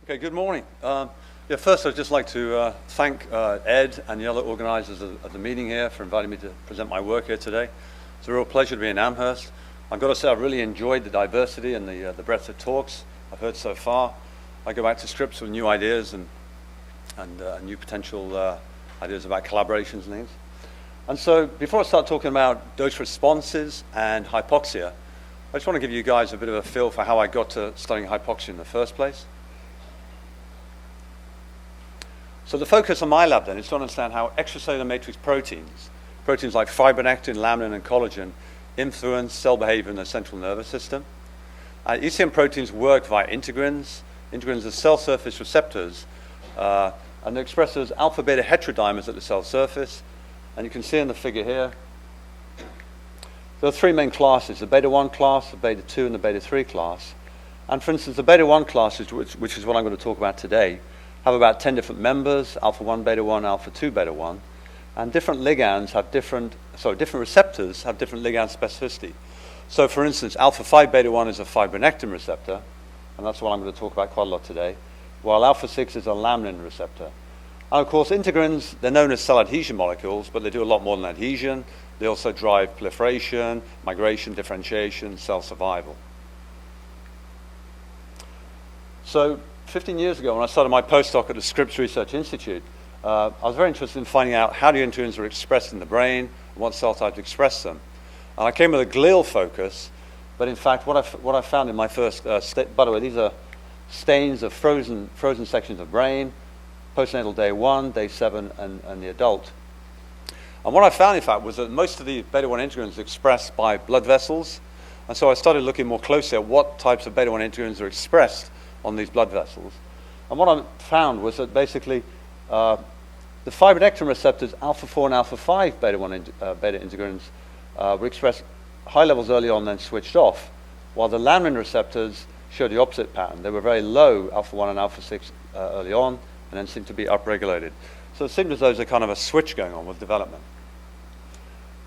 Okay, good morning. First I'd just like to thank Ed and the other organizers of the meeting here for inviting me to present my work here today. It's a real pleasure to be in Amherst. I've got to say I've really enjoyed the diversity and the breadth of talks I've heard so far. I go back to scripts with new ideas and new potential ideas about collaborations and things. And so before I start talking about dose responses and hypoxia, I just want to give you guys a bit of a feel for how I got to studying hypoxia in the first place. So the focus of my lab then is to understand how extracellular matrix proteins like fibronectin, laminin, and collagen, influence cell behavior in the central nervous system. ECM proteins work via integrins. Integrins are cell surface receptors, and they're expressed as alpha-beta heterodimers at the cell surface. And you can see in the figure here, there are three main classes, the beta-1 class, the beta-2, and the beta-3 class. And for instance, the beta-1 class, which is what I'm going to talk about today, have about 10 different members, alpha-1, beta-1, alpha-2, beta-1. And different ligands have different receptors have different ligand specificity. So for instance, alpha-5 beta-1 is a fibronectin receptor, and that's what I'm going to talk about quite a lot today, while alpha-6 is a laminin receptor. And of course, integrins, they're known as cell adhesion molecules, but they do a lot more than adhesion. They also drive proliferation, migration, differentiation, cell survival. So 15 years ago, when I started my postdoc at the Scripps Research Institute, I was very interested in finding out how the integrins are expressed in the brain, and what cell types express them. And I came with a glial focus, but in fact, what I found in my first, by the way, these are stains of frozen sections of brain, postnatal day 1, day 7, and the adult. And what I found, in fact, was that most of the beta-1 integrins are expressed by blood vessels. And so I started looking more closely at what types of beta-1 integrins are expressed on these blood vessels. And what I found was that basically the fibronectin receptors alpha-4 and alpha-5 beta integrins were expressed high levels early on, then switched off, while the laminin receptors showed the opposite pattern. They were very low, alpha-1 and alpha-6 early on, and then seemed to be upregulated. So it seemed as though there's a kind of a switch going on with development.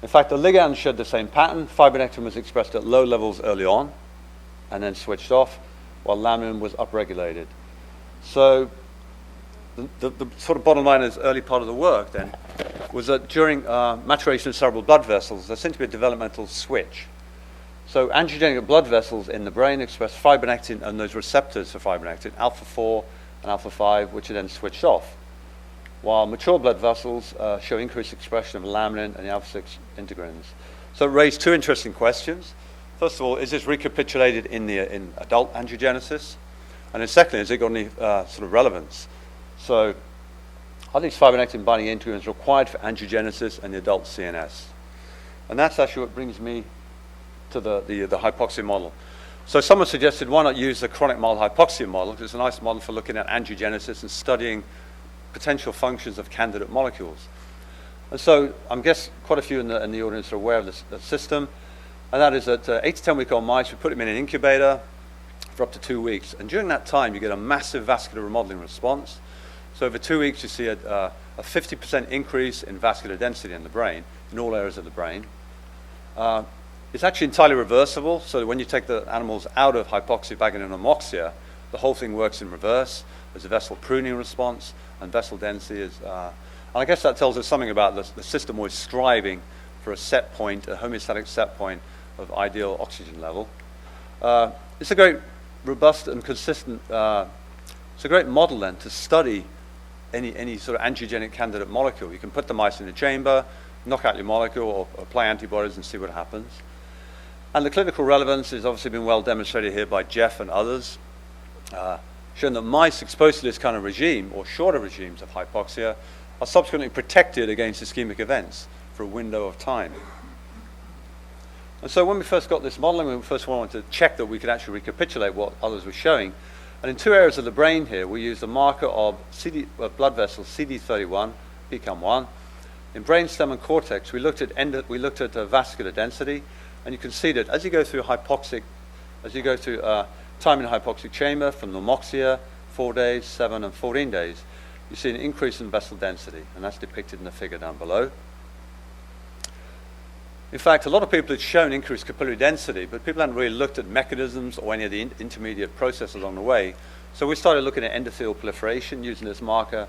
In fact, the ligand showed the same pattern. Fibronectin was expressed at low levels early on, and then switched off, while laminin was upregulated. So the sort of bottom line of this early part of the work then was that during maturation of cerebral blood vessels, there seemed to be a developmental switch. So angiogenic blood vessels in the brain express fibronectin and those receptors for fibronectin, alpha-4 and alpha-5, which are then switched off, while mature blood vessels show increased expression of laminin and the alpha-6 integrins. So it raised two interesting questions. First of all, is this recapitulated in adult angiogenesis? And then secondly, has it got any sort of relevance? So are these fibronectin binding integrins required for angiogenesis and the adult CNS? And that's actually what brings me to the hypoxia model. So someone suggested, why not use the chronic mild hypoxia model, because it's a nice model for looking at angiogenesis and studying potential functions of candidate molecules. And so I guess quite a few in the audience are aware of this system, and that is that 8 to 10 week old mice, we put them in an incubator for up to 2 weeks. And during that time, you get a massive vascular remodeling response. So over 2 weeks, you see a 50% increase in vascular density in the brain, in all areas of the brain. It's actually entirely reversible, so that when you take the animals out of hypoxia back into anomoxia, the whole thing works in reverse. There's a vessel pruning response, and vessel density is... and I guess that tells us something about the system always striving for a set point, a homeostatic set point of ideal oxygen level. It's a great robust and consistent... it's a great model then to study any sort of angiogenic candidate molecule. You can put the mice in the chamber, knock out your molecule, or apply antibodies and see what happens. And the clinical relevance has obviously been well demonstrated here by Jeff and others, showing that mice exposed to this kind of regime, or shorter regimes of hypoxia, are subsequently protected against ischemic events for a window of time. And so when we first got this modeling, we first wanted to check that we could actually recapitulate what others were showing. And in 2 areas of the brain here, we used a marker of blood vessels CD31, PCAM1. In brainstem and cortex, we looked at vascular density, and you can see that as you go through time in hypoxic chamber from anomoxia, 4 days, 7, and 14 days, you see an increase in vessel density, and that's depicted in the figure down below. In fact, a lot of people had shown increased capillary density, but people hadn't really looked at mechanisms or any of the intermediate processes along the way. So we started looking at endothelial proliferation using this marker,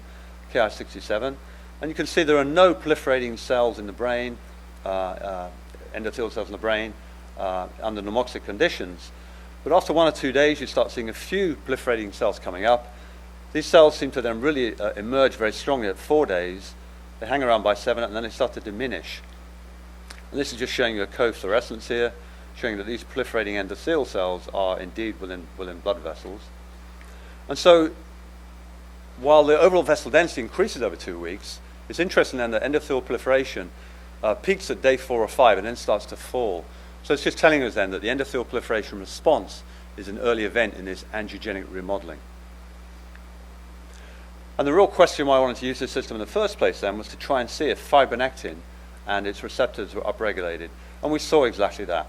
Ki67. And you can see there are no proliferating cells in the brain, endothelial cells in the brain, under normoxic conditions. But after 1 or 2 days, you start seeing a few proliferating cells coming up. These cells seem to then really emerge very strongly at 4 days. They hang around by 7, and then they start to diminish. And this is just showing you a co-fluorescence here, showing that these proliferating endothelial cells are indeed within blood vessels. And so, while the overall vessel density increases over 2 weeks, it's interesting then that endothelial proliferation peaks at day 4 or 5 and then starts to fall. So it's just telling us then that the endothelial proliferation response is an early event in this angiogenic remodeling. And the real question why I wanted to use this system in the first place then was to try and see if fibronectin and its receptors were upregulated. And we saw exactly that.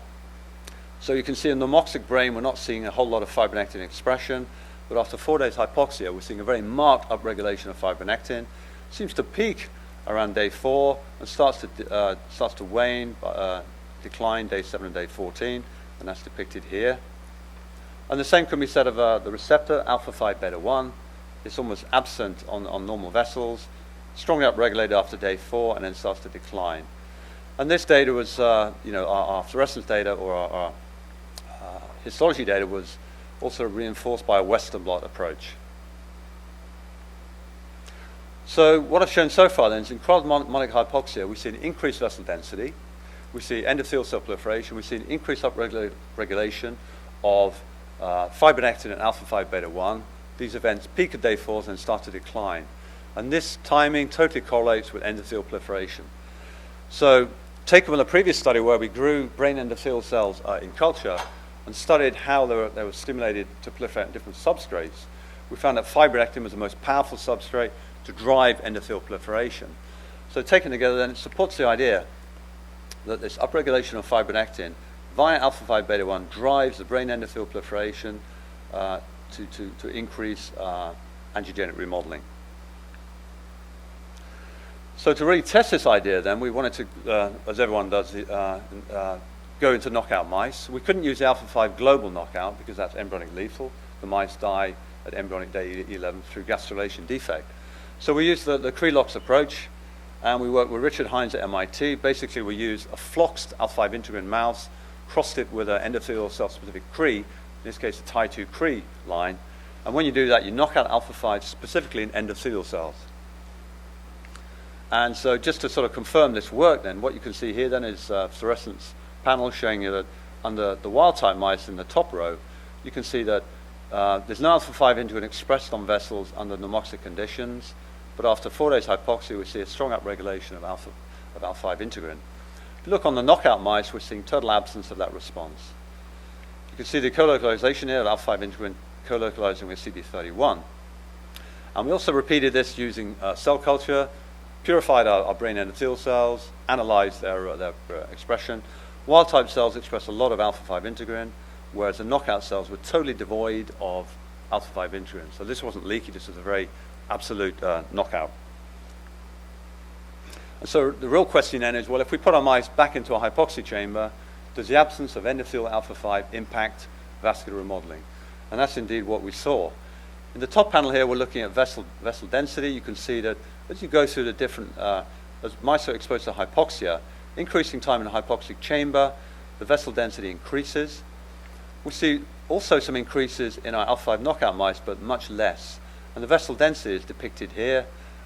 So you can see in the normoxic brain we're not seeing a whole lot of fibronectin expression, but after 4 days hypoxia we're seeing a very marked upregulation of fibronectin. It seems to peak around day 4 and starts to wane, decline day 7 and day 14, and that's depicted here. And the same can be said of the receptor, alpha-5 beta-1. It's almost absent on normal vessels, strongly upregulated after day 4, and then starts to decline. And this data was, our fluorescence data or our histology data was also reinforced by a Western blot approach. So what I've shown so far then is in chronic hypoxia, we see an increased vessel density, we see endothelial cell proliferation, we see an increased upregulation of fibronectin and alpha-5 beta-1. These events peak at day 4 and then start to decline. And this timing totally correlates with endothelial proliferation. So taken from the previous study where we grew brain endothelial cells in culture and studied how they were stimulated to proliferate in different substrates, we found that fibronectin was the most powerful substrate to drive endothelial proliferation. So taken together then, it supports the idea that this upregulation of fibronectin via alpha-5 beta-1 drives the brain endothelial proliferation to increase angiogenic remodeling. So to really test this idea then, we wanted to, as everyone does, go into knockout mice. We couldn't use the alpha-5 global knockout because that's embryonic lethal. The mice die at embryonic day 11 through gastrulation defect. So we used the Krelox approach, and we worked with Richard Hines at MIT. Basically, we used a floxed alpha-5 integrin mouse, crossed it with an endothelial cell-specific Cre, in this case, the Tie2 Cre line. And when you do that, you knock out alpha-5 specifically in endothelial cells. And so just to sort of confirm this work then, what you can see here then is a fluorescence panel showing you that under the wild-type mice in the top row, you can see that there's no alpha-5 integrin expressed on vessels under normoxic conditions, but after 4 days hypoxia, we see a strong upregulation of alpha-5 integrin. If you look on the knockout mice, we're seeing total absence of that response. You can see the colocalization here of alpha-5 integrin colocalizing with CD31. And we also repeated this using cell culture, purified our brain endothelial cells, analyzed their expression. Wild-type cells express a lot of alpha-5 integrin, whereas the knockout cells were totally devoid of alpha-5 integrin. So this wasn't leaky, this was a very absolute knockout. And so the real question then is, well, if we put our mice back into a hypoxia chamber, does the absence of endothelial alpha-5 impact vascular remodeling? And that's indeed what we saw. In the top panel here, we're looking at vessel density. You can see that as you go through the different, as mice are exposed to hypoxia, increasing time in a hypoxic chamber, the vessel density increases. We see also some increases in our alpha-5 knockout mice, but much less. And the vessel density is depicted here,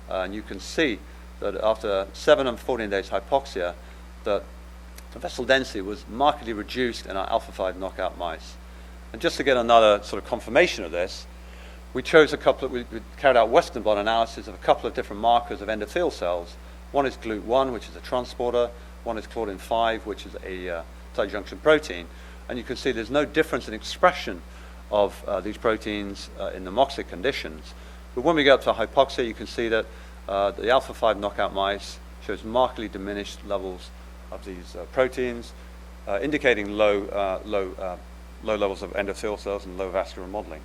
and you can see that after 7 and 14 days hypoxia, that the vessel density was markedly reduced in our alpha-5 knockout mice. And just to get another sort of confirmation of this, we chose we carried out Western blot analysis of a couple of different markers of endothelial cells. One is GLUT1, which is a transporter. One is claudin-5, which is a tight junction protein. And you can see there's no difference in expression of these proteins in normoxic conditions. But when we go up to hypoxia, you can see that the alpha-5 knockout mice shows markedly diminished levels of these proteins, indicating low levels of endothelial cells and low vascular remodeling.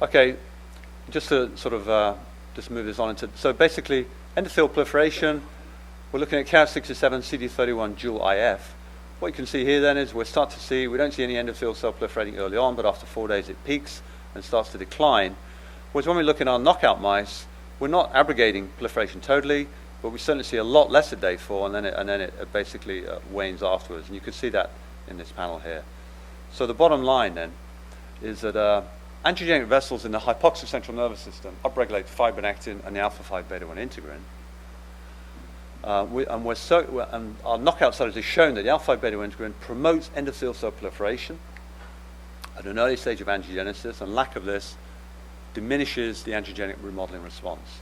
Okay, just to sort of just move this on into, so basically endothelial proliferation, we're looking at Ki67, CD31 dual IF. what you can see here then is we don't see any endothelial cell proliferating early on, but after 4 days it peaks and starts to decline. Whereas when we look in our knockout mice, we're not abrogating proliferation totally, but we certainly see a lot less at day 4, and then it basically wanes afterwards. And you can see that in this panel here. So the bottom line then is that angiogenic vessels in the hypoxic central nervous system upregulate fibronectin and the alpha-5 beta-1 integrin. And our knockout studies have shown that the alpha-5 beta-1 integrin promotes endothelial cell proliferation at an early stage of angiogenesis, and lack of this diminishes the angiogenic remodeling response.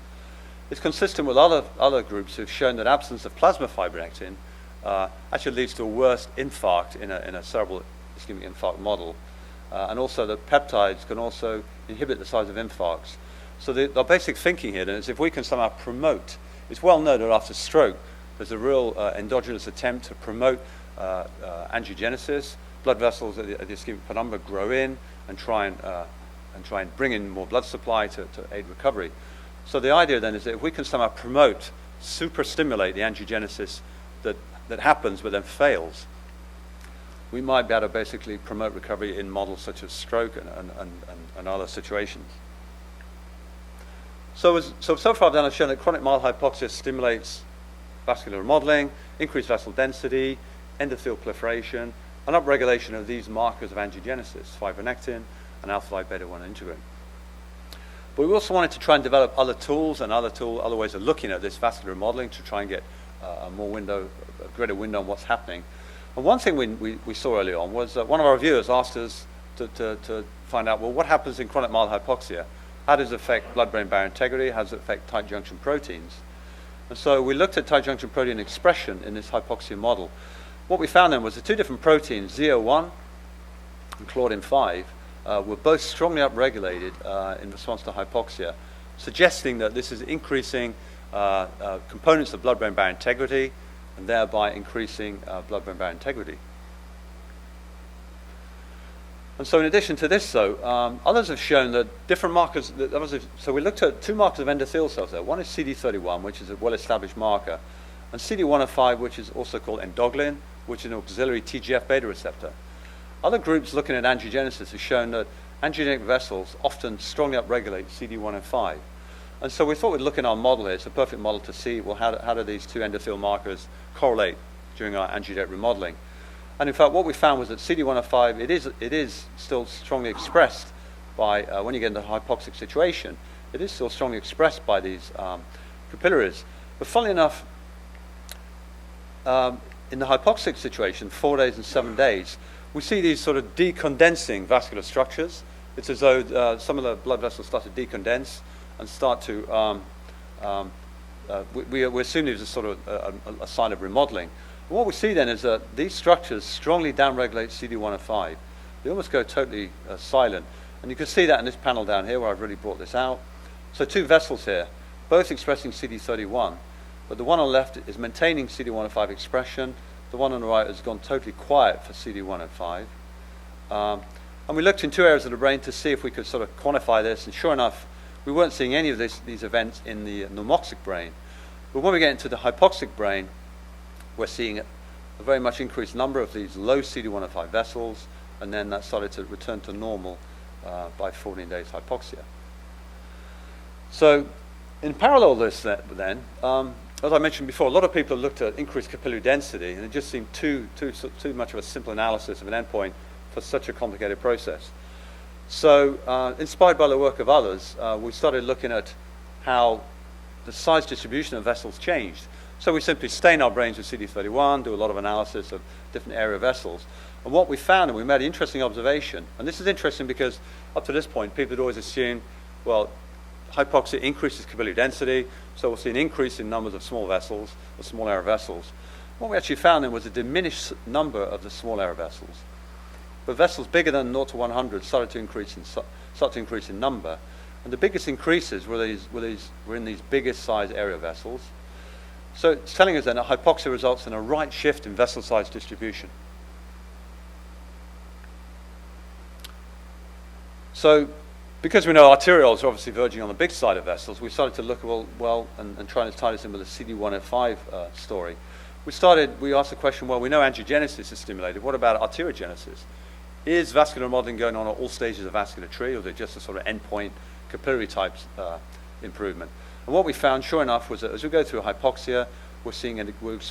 It's consistent with other groups who've shown that absence of plasma fibronectin actually leads to a worse infarct in a cerebral ischemic infarct model, and also that peptides can also inhibit the size of infarcts. So the basic thinking here then is if we can somehow promote, it's well known that after stroke there's a real endogenous attempt to promote angiogenesis. Blood vessels at the ischemic penumbra grow in and try and bring in more blood supply to aid recovery. So the idea then is that if we can somehow promote, superstimulate the angiogenesis that happens but then fails, we might be able to basically promote recovery in models such as stroke and other situations. So far then I've shown that chronic mild hypoxia stimulates vascular remodeling, increased vessel density, endothelial proliferation, and upregulation of these markers of angiogenesis, fibronectin and alpha-5 beta-1 integrin. But we also wanted to try and develop other tools and other ways of looking at this vascular remodeling to try and get a greater window on what's happening. And one thing we saw early on was one of our reviewers asked us to find out, well, what happens in chronic mild hypoxia? How does it affect blood-brain barrier integrity? How does it affect tight junction proteins? And so we looked at tight junction protein expression in this hypoxia model. What we found then was the two different proteins, ZO1 and claudin-5, were both strongly upregulated in response to hypoxia, suggesting that this is increasing components of blood-brain barrier integrity and thereby increasing blood-brain barrier integrity. And so in addition to this, though, others have shown that different markers, so we looked at two markers of endothelial cells there. One is CD31, which is a well-established marker, and CD105, which is also called endoglin, which is an auxiliary TGF-beta receptor. Other groups looking at angiogenesis have shown that angiogenic vessels often strongly upregulate CD105. And so we thought we'd look in our model here. It's a perfect model to see, well, how do these two endothelial markers correlate during our angiogenic remodeling? And in fact, what we found was that CD105, it is still strongly expressed by, when you get into a hypoxic situation, it is still strongly expressed by these capillaries. But funnily enough, in the hypoxic situation, 4 days and 7 days, we see these sort of decondensing vascular structures. It's as though some of the blood vessels start to decondense and start to, we assume there's a sort of a sign of remodeling. And what we see then is that these structures strongly downregulate CD105. They almost go totally silent. And you can see that in this panel down here where I've really brought this out. So two vessels here, both expressing CD31, but the one on the left is maintaining CD105 expression. The one on the right has gone totally quiet for CD105. And we looked in two areas of the brain to see if we could sort of quantify this, and sure enough, we weren't seeing any of these events in the normoxic brain. But when we get into the hypoxic brain, we're seeing a very much increased number of these low CD105 vessels, and then that started to return to normal by 14 days hypoxia. So in parallel to this then, as I mentioned before, a lot of people have looked at increased capillary density, and it just seemed too much of a simple analysis of an endpoint for such a complicated process. So inspired by the work of others, we started looking at how the size distribution of vessels changed. So we simply stain our brains with CD31, do a lot of analysis of different area vessels. And what we found, and we made an interesting observation, and this is interesting because up to this point, people had always assumed, well, hypoxia increases capillary density, so we'll see an increase in numbers of small vessels, or small area vessels. What we actually found then was a diminished number of the small area vessels. But vessels bigger than 0 to 100 started to increase in number. And the biggest increases were in these biggest size area vessels. So it's telling us then that hypoxia results in a right shift in vessel size distribution. So because we know arterioles are obviously verging on the big side of vessels, we started to look and try to tie this in with the CD105 story. we asked the question, well, we know angiogenesis is stimulated. What about arteriogenesis? Is vascular remodeling going on at all stages of the vascular tree, or is it just a sort of endpoint capillary type improvement? And what we found, sure enough, was that as we go through hypoxia, we're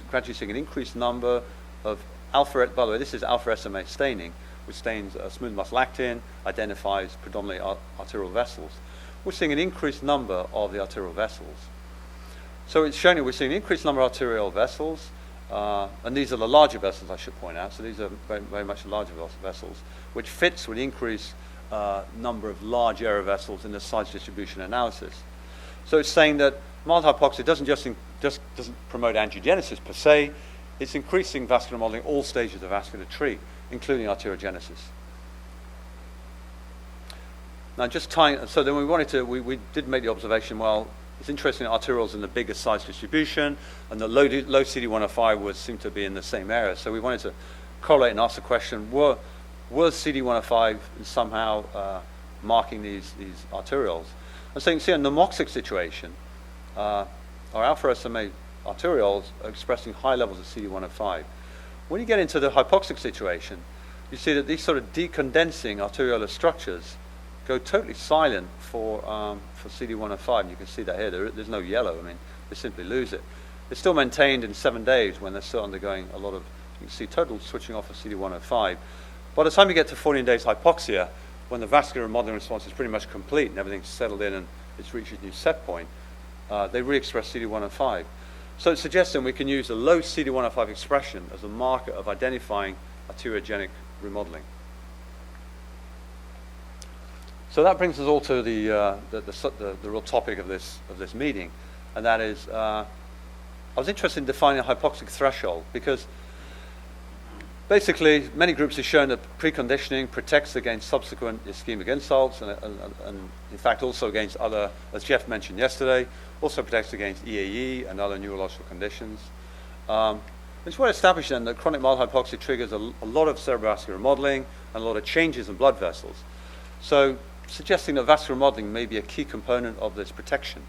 gradually seeing an increased number of alpha, by the way, this is alpha SMA staining, which stains smooth muscle actin, identifies predominantly arterial vessels. We're seeing an increased number of the arterial vessels. So it's showing that we're seeing an increased number of arterial vessels, and these are the larger vessels, I should point out. So these are very, very much larger vessels, which fits with the increased number of large area vessels in the size distribution analysis. So it's saying that mild hypoxia doesn't promote angiogenesis per se. It's increasing vascular remodeling all stages of the vascular tree, including arteriogenesis. Now, just tying, so then we did make the observation, well, it's interesting that arterioles in the bigger size distribution, and the low CD105 seemed to be in the same area. So we wanted to correlate and ask the question, was CD105 somehow marking these arterioles? And so you can see in the normoxic situation, our alpha SMA arterioles are expressing high levels of CD105. When you get into the hypoxic situation, you see that these sort of decondensing arteriolar structures go totally silent for CD105, and you can see that here. There's no yellow. I mean, they simply lose it. It's still maintained in 7 days when they're still undergoing a lot of, you can see total switching off of CD105. By the time you get to 14 days hypoxia, when the vascular remodeling response is pretty much complete and everything's settled in and it's reached a new set point, they re-express CD105. So it's suggesting we can use a low CD105 expression as a marker of identifying arteriogenic remodeling. So that brings us all to the real topic of this meeting, and that is, I was interested in defining a hypoxic threshold because basically many groups have shown that preconditioning protects against subsequent ischemic insults, and in fact also against other, as Jeff mentioned yesterday, also protects against EAE and other neurological conditions. It's well established then that chronic mild hypoxia triggers a lot of cerebrovascular remodeling and a lot of changes in blood vessels. So suggesting that vascular remodeling may be a key component of this protection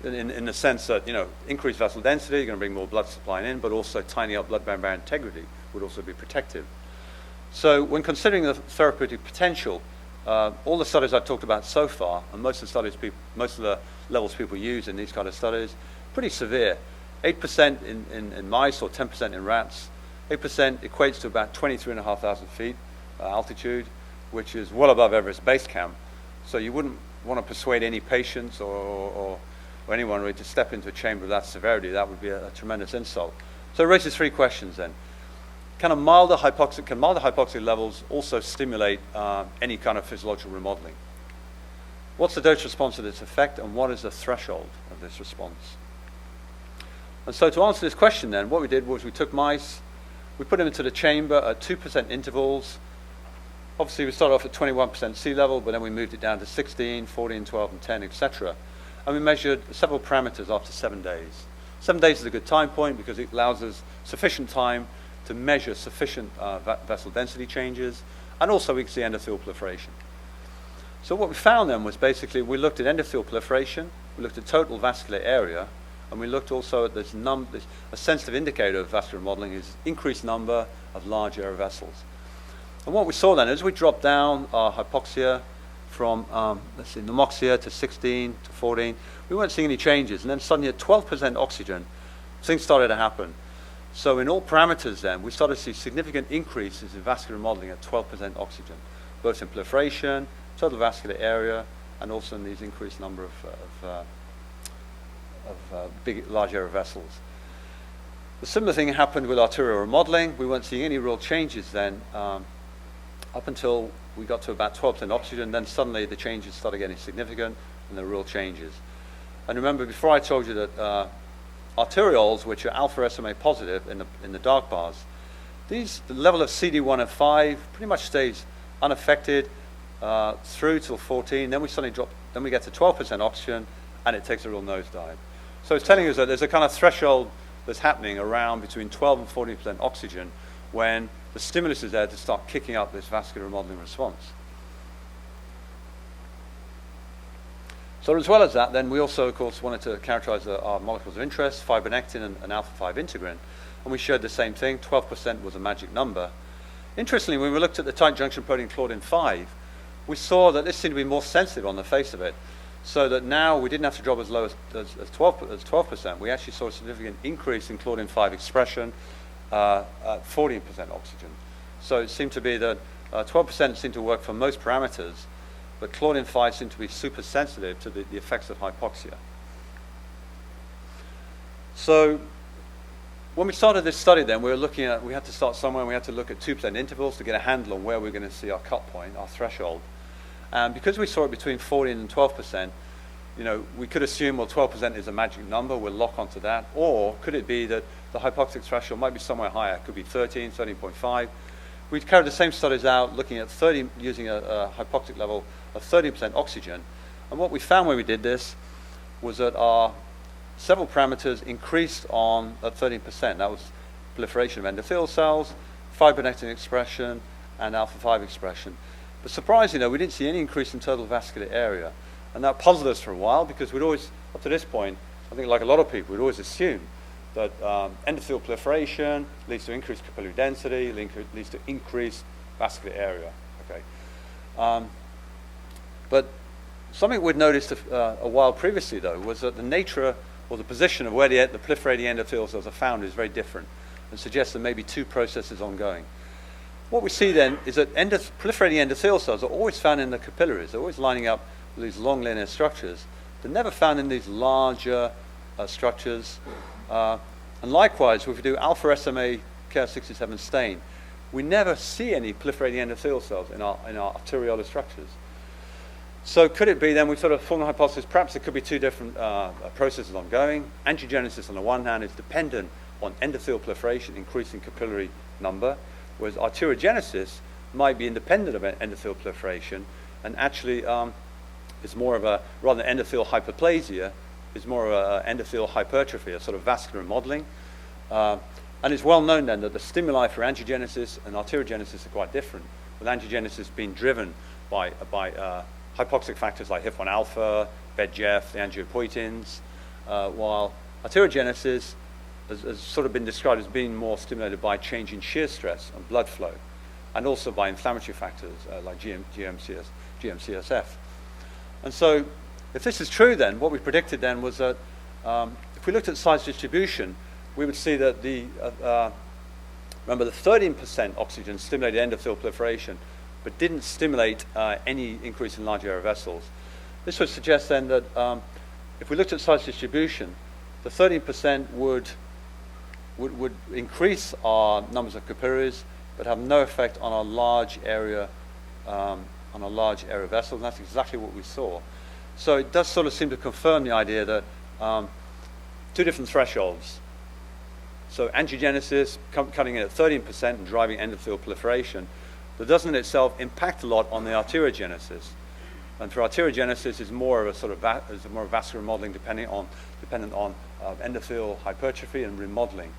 in the sense that, increased vessel density, you're going to bring more blood supply in, but also tidying up blood-brain barrier integrity would also be protective. So when considering the therapeutic potential, all the studies I've talked about so far, and most of the levels people use in these kind of studies, pretty severe. 8% in mice or 10% in rats. 8% equates to about 23,500 feet altitude, which is well above Everest Base Camp. So you wouldn't want to persuade any patients or anyone really to step into a chamber of that severity. That would be a tremendous insult. So it raises 3 questions then. Can milder hypoxic levels also stimulate any kind of physiological remodeling? What's the dose response to this effect, and what is the threshold of this response? And so to answer this question then, what we did was we took mice, we put them into the chamber at 2% intervals. Obviously we started off at 21% sea level, but then we moved it down to 16, 14, 12, and 10, etc. And we measured several parameters after 7 days. 7 days is a good time point because it allows us sufficient time to measure sufficient vessel density changes, and also we can see endothelial proliferation. So what we found then was basically we looked at endothelial proliferation, we looked at total vascular area, and we looked also at a sensitive indicator of vascular remodeling is increased number of large area vessels. And what we saw then, as we dropped down our hypoxia from, normoxia to 16 to 14, we weren't seeing any changes. And then suddenly at 12% oxygen, things started to happen. So in all parameters then, we started to see significant increases in vascular remodeling at 12% oxygen, both in proliferation, total vascular area, and also in these increased number of big, large area vessels. The similar thing happened with arterial remodeling. We weren't seeing any real changes then up until we got to about 12% oxygen. Then suddenly the changes started getting significant, and there were real changes. And remember, before I told you that arterioles, which are alpha SMA positive in the dark bars, the level of CD105 pretty much stays unaffected through till 14. Then we suddenly drop. Then we get to 12% oxygen, and it takes a real nosedive. So it's telling us that there's a kind of threshold that's happening around between 12 and 14% oxygen when the stimulus is there to start kicking up this vascular remodeling response. So as well as that, then we also, of course, wanted to characterize our molecules of interest, fibronectin and alpha-5 integrin. And we showed the same thing. 12% was a magic number. Interestingly, when we looked at the tight junction protein claudin-5, we saw that this seemed to be more sensitive on the face of it, so that now we didn't have to drop as low as 12%. We actually saw a significant increase in claudin-5 expression at 14% oxygen. So it seemed to be that 12% seemed to work for most parameters, but claudin-5 seemed to be super sensitive to the effects of hypoxia. So when we started this study then, we had to start somewhere, and we had to look at 2% intervals to get a handle on where we're going to see our cut point, our threshold. And because we saw it between 14 and 12%, we could assume, well, 12% is a magic number, we'll lock onto that. Or could it be that the hypoxic threshold might be somewhere higher? It could be 13, 13.5. We carried the same studies out looking at using a hypoxic level of 30% oxygen. And what we found when we did this was that our several parameters increased at 13%. That was proliferation of endothelial cells, fibronectin expression, and alpha-5 expression. But surprisingly, we didn't see any increase in total vascular area. And that puzzled us for a while, because we'd always, up to this point, I think like a lot of people, we'd always assumed that endothelial proliferation leads to increased capillary density, leads to increased vascular area. Okay. But something we'd noticed a while previously, though, was that the nature or the position of where the proliferating endothelial cells are found is very different, and suggests there may be two processes ongoing. What we see then is that proliferating endothelial cells are always found in the capillaries. They're always lining up with these long linear structures. They're never found in these larger structures. And likewise, if we do alpha SMA KR67 stain, we never see any proliferating endothelial cells in our arteriolar structures. So could it be then, we sort of formed the hypothesis, perhaps there could be two different processes ongoing. Angiogenesis on the one hand is dependent on endothelial proliferation, increasing capillary number, whereas arteriogenesis might be independent of endothelial proliferation, and actually is more of rather than endothelial hyperplasia, is more of an endothelial hypertrophy, a sort of vascular remodeling. And it's well known then that the stimuli for angiogenesis and arteriogenesis are quite different, with angiogenesis being driven by hypoxic factors like HIF1 alpha, VEGF, the angiopoietins, while arteriogenesis has sort of been described as being more stimulated by change in shear stress and blood flow, and also by inflammatory factors like GM-CSF. And so if this is true then, what we predicted then was that if we looked at size distribution, we would see that remember the 13% oxygen stimulated endothelial proliferation, but didn't stimulate any increase in large area vessels. This would suggest then that if we looked at size distribution, the 13% would increase our numbers of capillaries, but have no effect on our large area vessels. And that's exactly what we saw. So it does sort of seem to confirm the idea that two different thresholds. So angiogenesis cutting in at 13% and driving endothelial proliferation, that doesn't in itself impact a lot on the arteriogenesis. And for arteriogenesis is more of a sort of vascular remodeling dependent on endothelial hypertrophy and remodeling.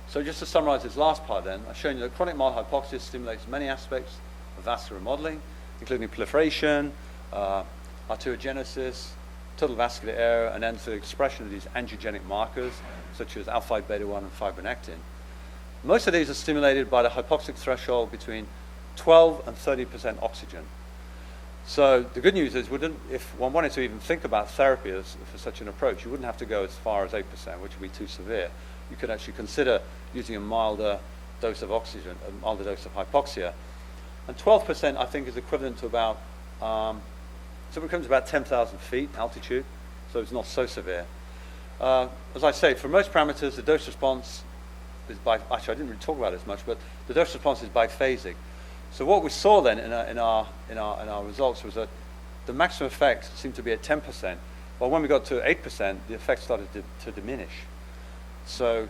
So just to summarize this last part then, I've shown you that chronic mild hypoxia stimulates many aspects of vascular remodeling, including proliferation, arteriogenesis, total vascular area, and endothelial expression of these angiogenic markers, such as alpha-5 beta-1 and fibronectin. Most of these are stimulated by the hypoxic threshold between 12 and 30% oxygen. So the good news is, if one wanted to even think about therapy for such an approach, you wouldn't have to go as far as 8%, which would be too severe. You could actually consider using a milder dose of oxygen, a milder dose of hypoxia. And 12%, I think, is equivalent to about 10,000 feet altitude, so it's not so severe. As I say, for most parameters, the dose response is actually I didn't really talk about it as much, but the dose response is biphasic. So what we saw then in our results was that the maximum effect seemed to be at 10%, but when we got to 8%, the effect started to diminish. So,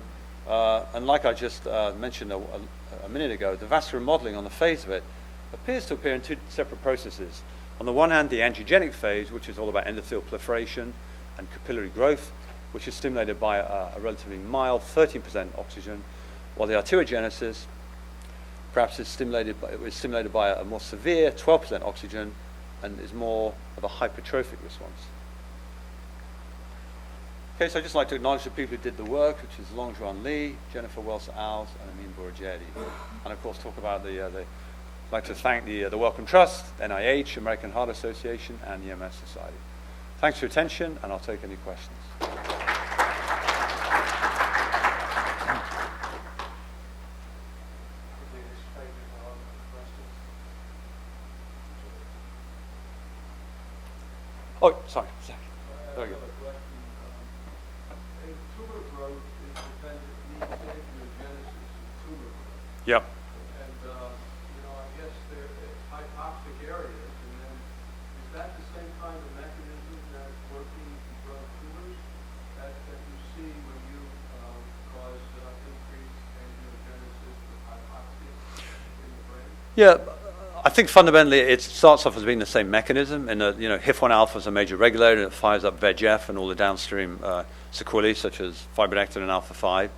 and like I just mentioned a minute ago, the vascular remodeling on the phase of it appears to appear in two separate processes. On the one hand, the angiogenic phase, which is all about endothelial proliferation and capillary growth, which is stimulated by a relatively mild 13% oxygen, while the arteriogenesis perhaps is stimulated by a more severe 12% oxygen and is more of a hypertrophic response. Okay, so I'd just like to acknowledge the people who did the work, which is Longjuan Lee, Jennifer Wells-Alves, and Amin Bourjedi. And of course, talk about I'd like to thank the Wellcome Trust, NIH, American Heart Association, and the MS Society. Thanks for your attention, and I'll take any questions. Oh, sorry. There we go. Tumor growth is dependent on angiogenesis of tumor growth. Yep. And, I guess there are hypoxic areas, and then is that the same kind of mechanism that's working to grow tumors that you see when you cause increased angiogenesis with hypoxia in the brain? Yeah. I think fundamentally it starts off as being the same mechanism. And HIF-1 alpha is a major regulator. It fires up VEGF and all the downstream sequelae, such as fibronectin and alpha-5.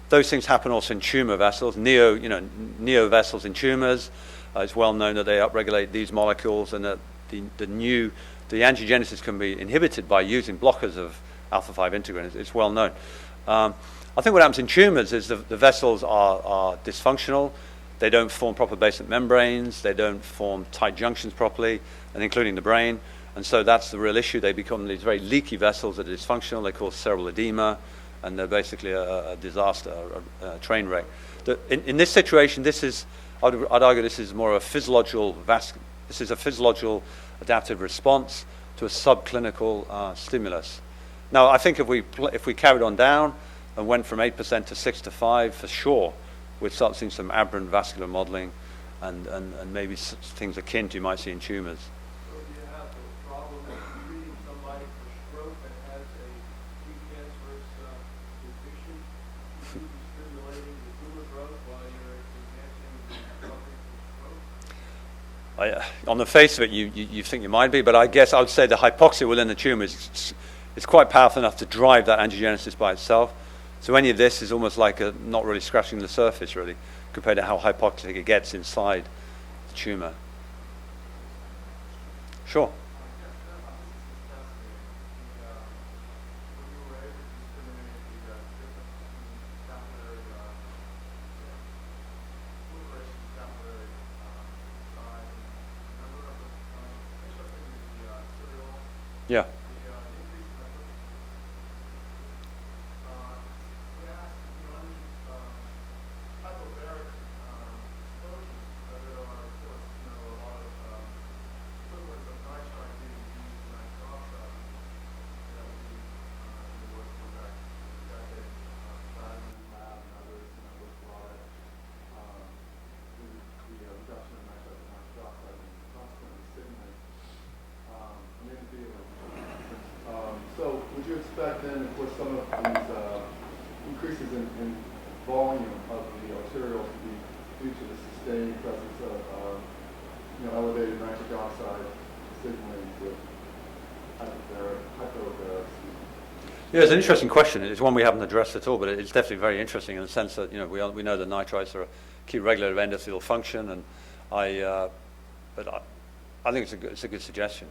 Those things happen also in tumor vessels, neo vessels in tumors. It's well known that they upregulate these molecules, and that the angiogenesis can be inhibited by using blockers of alpha-5 integrin. It's well known. I think what happens in tumors is the vessels are dysfunctional. They don't form proper basement membranes. They don't form tight junctions properly, and including the brain. And so that's the real issue. They become these very leaky vessels that are dysfunctional. They cause cerebral edema, and they're basically a disaster, a train wreck. In this situation, I'd argue this is more a physiological adaptive response to a subclinical stimulus. Now, I think if we carried on down and went from 8% to 6 to 5, for sure, we'd start seeing some aberrant vascular modeling and maybe things akin to you might see in tumors. So do you have the problem of treating somebody for stroke that has a precancerous condition? Should you be stimulating the tumor growth while you're enhancing the recovery from stroke? On the face of it, you think you might be, but I guess I would say the hypoxia within the tumor is quite powerful enough to drive that angiogenesis by itself. So any of this is almost like not really scratching the surface, really, compared to how hypoxic it gets inside the tumor. Sure. Yeah. So would you expect then, of course, some of these increases in volume of the arterioles to be due to the sustained presence of elevated nitric oxide signaling with hypobaric? Yeah, it's an interesting question. It's one we haven't addressed at all, but it's definitely very interesting in the sense that we know that nitrites are a key regulator of endothelial function, and I think it's a good suggestion.